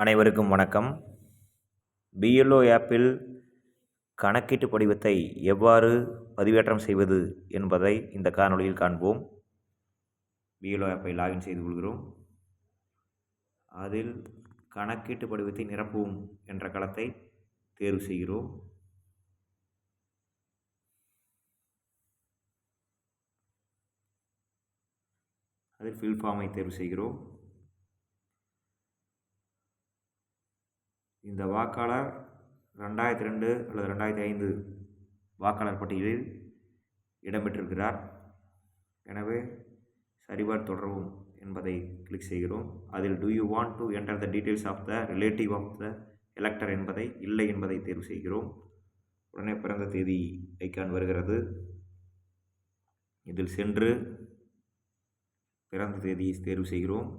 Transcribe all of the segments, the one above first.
அனைவருக்கும் வணக்கம். பிஎல்ஓ ஆப்பில் கணக்கீட்டு படிவத்தை எவ்வாறு பதிவேற்றம் செய்வது என்பதை இந்த காணொளியில் காண்போம். பிஎல்ஓ ஆப்பை லாகின் செய்து கொள்கிறோம். அதில் கணக்கீட்டு படிவத்தை நிரப்பவும் என்ற களத்தை தேர்வு செய்கிறோம். அதில் ஃபில் ஃபார்மை தேர்வு செய்கிறோம். இந்த வாக்காளர் 2002 அல்லது 2005 வாக்காளர் பட்டியலில் இடம்பெற்றிருக்கிறார். எனவே சரிபார்த்து தொடரவும் என்பதை கிளிக் செய்கிறோம். அதில் do you want to enter the details of the relative of the elector என்பதை இல்லை என்பதை தேர்வு செய்கிறோம். உடனே பிறந்த தேதி ஐக்கான் வருகிறது. இதில் சென்று பிறந்த தேதியை தேர்வு செய்கிறோம்.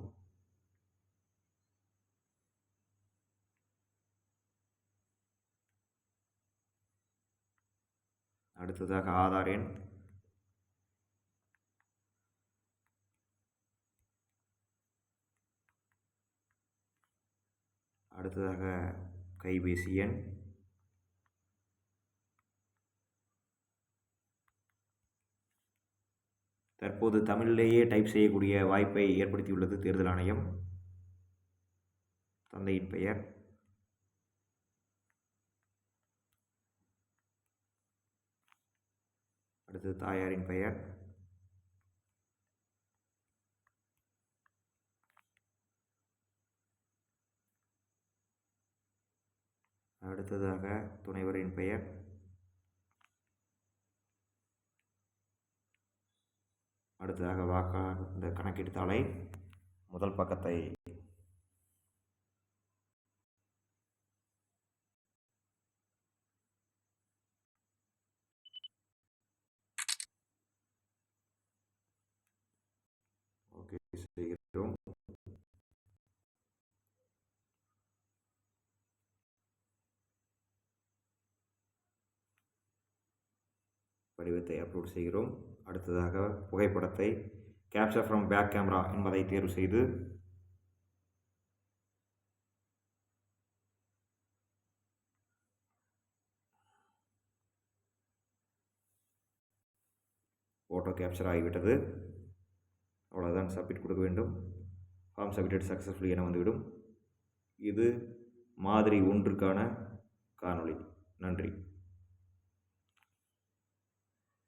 அடுத்ததாக ஆதார் எண், அடுத்ததாக கைபேசி எண், தற்போது தமிழிலேயே டைப் செய்யக்கூடிய வாய்ப்பை ஏற்படுத்தியுள்ளது தேர்தல் ஆணையம். தந்தையின் பெயர், அடுத்து தாயாரின் பெயர், அடுத்ததாக துணைவரின் பெயர், அடுத்ததாக வாக்காளர் இந்த கணக்கீட்டு தாளை முதல் பக்கத்தை ஓகே செய்கிறோம். படிவத்தை அப்லோட் செய்கிறோம். அடுத்ததாக புகைப்படத்தை கேப்சர் ஃப்ரம் பேக் கேமரா என்பதை தேர்வு செய்து ஃபோட்டோ கேப்சர் ஆகிவிட்டது. அவ்வளோதான், சப்மிட் கொடுக்க வேண்டும். ஃபார்ம் சப்மிட்டட் சக்ஸஸ்ஃபுல்லி என வந்துவிடும். இது மாதிரி 1க்கான காணொளி. நன்றி.